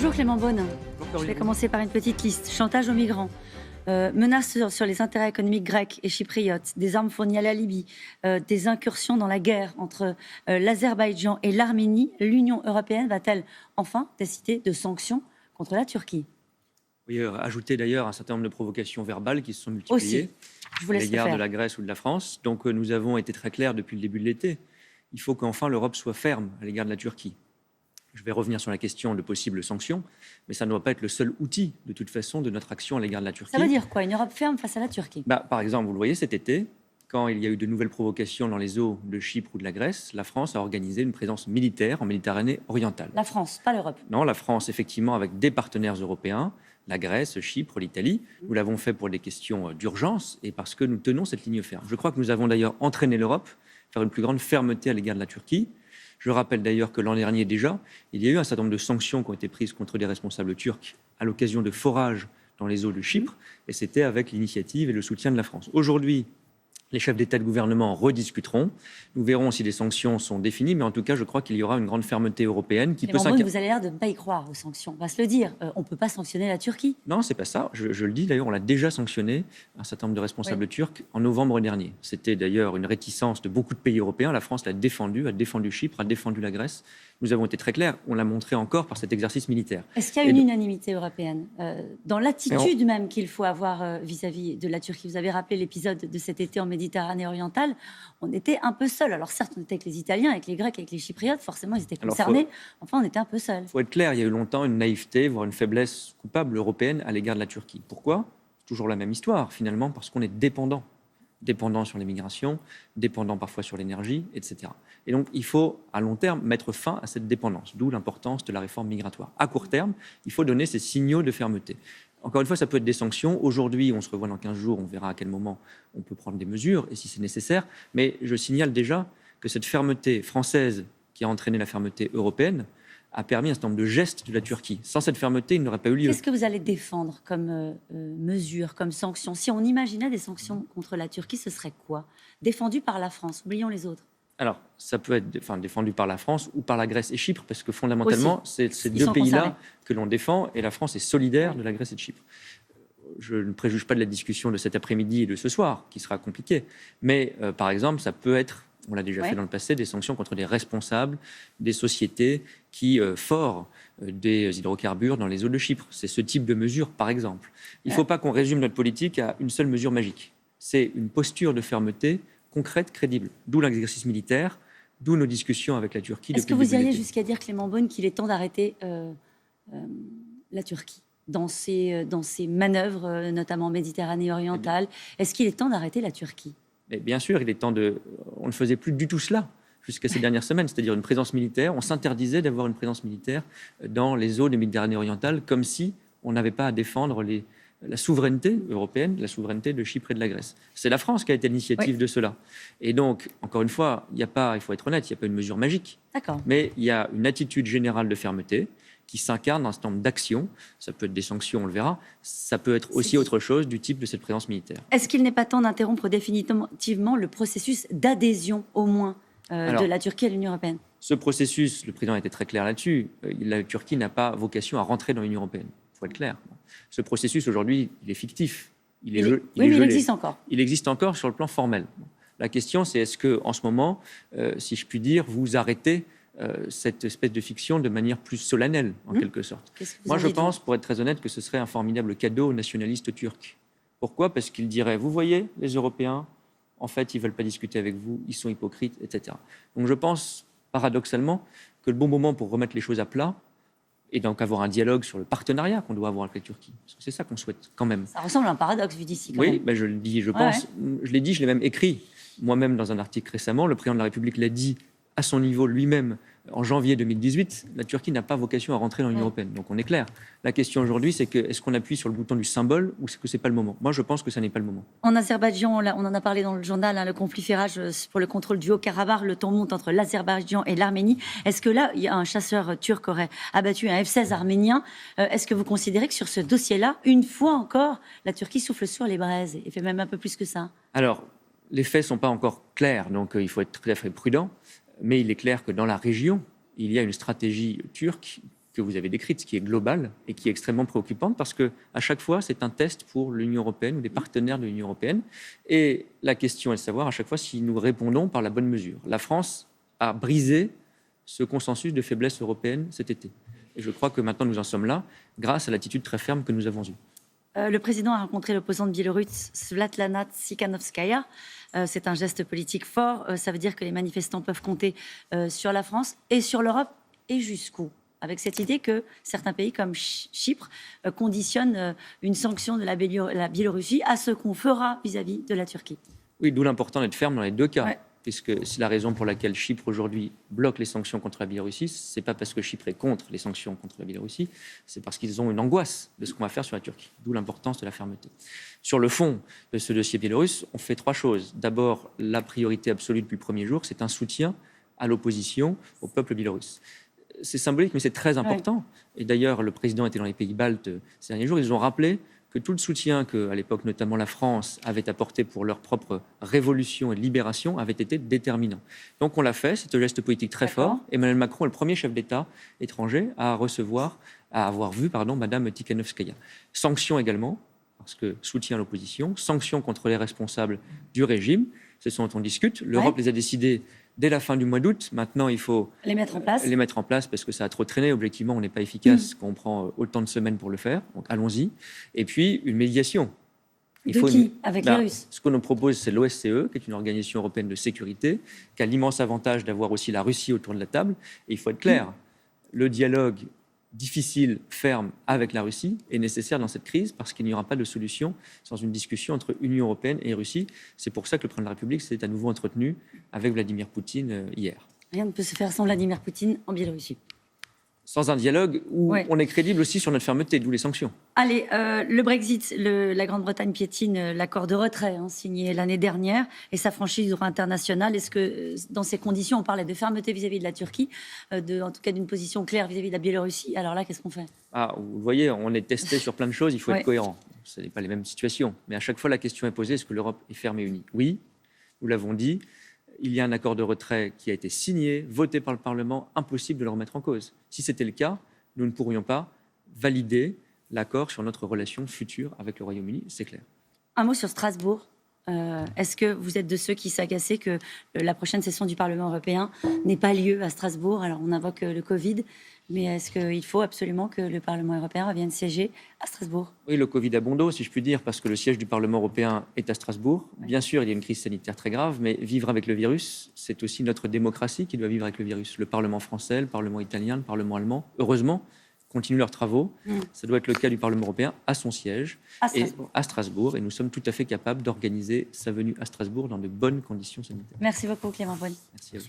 Bonjour Clément Beaune. Bonjour, Je vais commencer par une petite liste. Chantage aux migrants, menaces sur les intérêts économiques grecs et chypriotes, des armes fournies à la Libye, des incursions dans la guerre entre l'Azerbaïdjan et l'Arménie. L'Union européenne va-t-elle enfin décider de sanctions contre la Turquie? Oui, ajouter d'ailleurs un certain nombre de provocations verbales qui se sont multipliées Aussi, je vous laisse à le l'égard de faire. la Grèce ou de la France. Donc nous avons été très clairs depuis le début de l'été. Il faut qu'enfin l'Europe soit ferme à l'égard de la Turquie. Je vais revenir sur la question de possibles sanctions, mais ça ne doit pas être le seul outil, de toute façon, de notre action à l'égard de la Turquie. Ça veut dire quoi, une Europe ferme face à la Turquie? Par exemple, vous le voyez cet été, quand il y a eu de nouvelles provocations dans les eaux de Chypre ou de la Grèce, la France a organisé une présence militaire en Méditerranée orientale. La France, pas l'Europe. Non, la France, effectivement, avec des partenaires européens, la Grèce, Chypre, l'Italie. Nous l'avons fait pour des questions d'urgence et parce que nous tenons cette ligne ferme. Je crois que nous avons d'ailleurs entraîné l'Europe vers une plus grande fermeté à l'égard de la Turquie. Je rappelle d'ailleurs que l'an dernier déjà, il y a eu un certain nombre de sanctions qui ont été prises contre des responsables turcs à l'occasion de forages dans les eaux de Chypre, et c'était avec l'initiative et le soutien de la France. Aujourd'hui, les chefs d'État et de gouvernement rediscuteront. Nous verrons si des sanctions sont définies, mais en tout cas, je crois qu'il y aura une grande fermeté européenne qui peut s'inquiéter. Vous avez l'air de ne pas y croire aux sanctions. On va se le dire, on ne peut pas sanctionner la Turquie. Non, c'est pas ça. Je le dis d'ailleurs, on l'a déjà sanctionné, un certain nombre de responsables turcs, en novembre dernier. C'était d'ailleurs une réticence de beaucoup de pays européens. La France l'a défendu, a défendu Chypre, a défendu la Grèce. Nous avons été très clairs. On l'a montré encore par cet exercice militaire. Est-ce qu'il y a une unanimité européenne dans l'attitude même qu'il faut avoir vis-à-vis de la Turquie? Vous avez rappelé l'épisode de cet été en Méditerranée orientale. On était un peu seuls. Alors certes, on était avec les Italiens, avec les Grecs, avec les Chypriotes. Forcément, ils étaient concernés. Enfin, on était un peu seuls. Il faut être clair, il y a eu longtemps une naïveté, voire une faiblesse coupable européenne à l'égard de la Turquie. Pourquoi? C'est toujours la même histoire, finalement, parce qu'on est dépendant. Dépendant sur les migrations, dépendant parfois sur l'énergie, etc. Et donc, il faut, à long terme, mettre fin à cette dépendance, d'où l'importance de la réforme migratoire. À court terme, il faut donner ces signaux de fermeté. Encore une fois, ça peut être des sanctions. Aujourd'hui, on se revoit dans 15 jours, on verra à quel moment on peut prendre des mesures et si c'est nécessaire. Mais je signale déjà que cette fermeté française qui a entraîné la fermeté européenne a permis un certain nombre de gestes de la Turquie. Sans cette fermeté, il n'aurait pas eu lieu. Qu'est-ce que vous allez défendre comme mesure, comme sanction? Si on imaginait des sanctions contre la Turquie, ce serait quoi? Défendu par la France, oublions les autres. Alors, ça peut être défendu par la France ou par la Grèce et Chypre, parce que fondamentalement, c'est ces deux pays-là que l'on défend, et la France est solidaire de la Grèce et de Chypre. Je ne préjuge pas de la discussion de cet après-midi et de ce soir, qui sera compliquée. Mais, par exemple, ça peut être, on l'a déjà fait dans le passé, des sanctions contre des responsables, des sociétés qui forent des hydrocarbures dans les eaux de Chypre. C'est ce type de mesure, par exemple. Il ne faut pas qu'on résume notre politique à une seule mesure magique. C'est une posture de fermeté concrète, crédible. D'où l'exercice militaire, d'où nos discussions avec la Turquie. Est-ce que vous iriez jusqu'à dire, Clément Beaune, qu'il est temps d'arrêter la Turquie dans ses manœuvres, notamment en Méditerranée orientale? Est-ce qu'il est temps d'arrêter la Turquie? Mais bien sûr, il est temps de... On ne faisait plus du tout cela jusqu'à ces dernières semaines, c'est-à-dire une présence militaire. On s'interdisait d'avoir une présence militaire dans les eaux de Méditerranée orientale, comme si on n'avait pas à défendre la souveraineté européenne, la souveraineté de Chypre et de la Grèce. C'est la France qui a été à l'initiative de cela. Et donc, encore une fois, il faut être honnête, il n'y a pas une mesure magique. D'accord. Mais il y a une attitude générale de fermeté qui s'incarne dans un certain nombre d'actions. Ça peut être des sanctions, on le verra. Ça peut être aussi autre chose du type de cette présence militaire. Est-ce qu'il n'est pas temps d'interrompre définitivement le processus d'adhésion, au moins, de la Turquie à l'Union européenne? Ce processus, le président était très clair là-dessus. La Turquie n'a pas vocation à rentrer dans l'Union européenne. Il faut être clair. Ce processus, aujourd'hui, il est fictif. Il existe encore. Il existe encore sur le plan formel. La question, c'est est-ce que, en ce moment, si je puis dire, vous arrêtez cette espèce de fiction de manière plus solennelle, en quelque sorte. Moi, je pense, pour être très honnête, que ce serait un formidable cadeau aux nationalistes turcs. Pourquoi? Parce qu'ils diraient, vous voyez, les Européens, en fait, ils ne veulent pas discuter avec vous, ils sont hypocrites, etc. Donc je pense, paradoxalement, que le bon moment pour remettre les choses à plat, et donc avoir un dialogue sur le partenariat qu'on doit avoir avec la Turquie. Parce que c'est ça qu'on souhaite quand même. Ça ressemble à un paradoxe vu d'ici. Oui, je le dis, je pense. Je l'ai dit, je l'ai même écrit. Moi-même, dans un article récemment, le président de la République l'a dit à son niveau lui-même en janvier 2018, la Turquie n'a pas vocation à rentrer dans l'Union européenne. Donc on est clair. La question aujourd'hui, c'est est-ce qu'on appuie sur le bouton du symbole ou est-ce que ce n'est pas le moment? Moi, je pense que ça n'est pas le moment. En Azerbaïdjan, on en a parlé dans le journal, le conflit fait rage pour le contrôle du Haut-Karabakh, le ton monte entre l'Azerbaïdjan et l'Arménie. Est-ce que là, il y a un chasseur turc qui aurait abattu un F-16 arménien? Est-ce que vous considérez que sur ce dossier-là, une fois encore, la Turquie souffle sur les braises et fait même un peu plus que ça? Alors, les faits ne sont pas encore clairs, donc il faut être tout à fait prudent. Mais il est clair que dans la région, il y a une stratégie turque que vous avez décrite, qui est globale et qui est extrêmement préoccupante parce qu'à chaque fois, c'est un test pour l'Union européenne ou des partenaires de l'Union européenne. Et la question est de savoir à chaque fois si nous répondons par la bonne mesure. La France a brisé ce consensus de faiblesse européenne cet été. Et je crois que maintenant nous en sommes là grâce à l'attitude très ferme que nous avons eue. Le président a rencontré l'opposante biélorusse Svetlana Tsikhanovskaya. C'est un geste politique fort. Ça veut dire que les manifestants peuvent compter sur la France et sur l'Europe. Et jusqu'où ? Avec cette idée que certains pays comme Chypre conditionnent une sanction de la Biélorussie à ce qu'on fera vis-à-vis de la Turquie. Oui, d'où l'important d'être ferme dans les deux cas. Ouais. Puisque c'est la raison pour laquelle Chypre aujourd'hui bloque les sanctions contre la Biélorussie. Ce n'est pas parce que Chypre est contre les sanctions contre la Biélorussie, c'est parce qu'ils ont une angoisse de ce qu'on va faire sur la Turquie, d'où l'importance de la fermeté. Sur le fond de ce dossier biélorusse, on fait trois choses. D'abord, la priorité absolue depuis le premier jour, c'est un soutien à l'opposition, au peuple biélorusse. C'est symbolique, mais c'est très important. Ouais. Et d'ailleurs, le président était dans les pays baltes ces derniers jours, ils ont rappelé que tout le soutien que, à l'époque, notamment la France avait apporté pour leur propre révolution et libération avait été déterminant. Donc on l'a fait, c'est un geste politique très fort. Emmanuel Macron est le premier chef d'État étranger à avoir vu Madame Tikhanovskaya. Sanctions également, parce que soutien à l'opposition, sanctions contre les responsables du régime, c'est ce dont on discute. L'Europe les a décidés dès la fin du mois d'août. Maintenant, il faut les mettre en place parce que ça a trop traîné. Objectivement, on n'est pas efficace quand on prend autant de semaines pour le faire. Donc, allons-y. Et puis, une médiation. Avec les Russes. Ce que nous propose, c'est l'OSCE, qui est une organisation européenne de sécurité, qui a l'immense avantage d'avoir aussi la Russie autour de la table. Et il faut être clair, le dialogue difficile, ferme avec la Russie est nécessaire dans cette crise parce qu'il n'y aura pas de solution sans une discussion entre Union européenne et Russie. C'est pour ça que le président de la République s'est à nouveau entretenu avec Vladimir Poutine hier. Rien ne peut se faire sans Vladimir Poutine en Biélorussie. Sans un dialogue où on est crédible aussi sur notre fermeté, d'où les sanctions. Allez, le Brexit, la Grande-Bretagne piétine l'accord de retrait signé l'année dernière et s'affranchit du droit international. Est-ce que dans ces conditions, on parlait de fermeté vis-à-vis de la Turquie, en tout cas d'une position claire vis-à-vis de la Biélorussie? Alors là, qu'est-ce qu'on fait? Vous voyez, on est testé sur plein de choses, il faut être cohérent. Ce n'est pas les mêmes situations. Mais à chaque fois, la question est posée, est-ce que l'Europe est ferme et unie? Oui, nous l'avons dit. Il y a un accord de retrait qui a été signé, voté par le Parlement, impossible de le remettre en cause. Si c'était le cas, nous ne pourrions pas valider l'accord sur notre relation future avec le Royaume-Uni, c'est clair. Un mot sur Strasbourg. Est-ce que vous êtes de ceux qui s'agaçaient que la prochaine session du Parlement européen n'ait pas lieu à Strasbourg? Alors on invoque le Covid, mais est-ce qu'il faut absolument que le Parlement européen revienne siéger à Strasbourg? Oui, le Covid a bon dos, si je puis dire, parce que le siège du Parlement européen est à Strasbourg. Bien sûr, il y a une crise sanitaire très grave, mais vivre avec le virus, c'est aussi notre démocratie qui doit vivre avec le virus. Le Parlement français, le Parlement italien, le Parlement allemand, heureusement, continuent leurs travaux. Ça doit être le cas du Parlement européen à son siège à Strasbourg. Et nous sommes tout à fait capables d'organiser sa venue à Strasbourg dans de bonnes conditions sanitaires. Merci beaucoup, Clément Beaune. Merci à vous.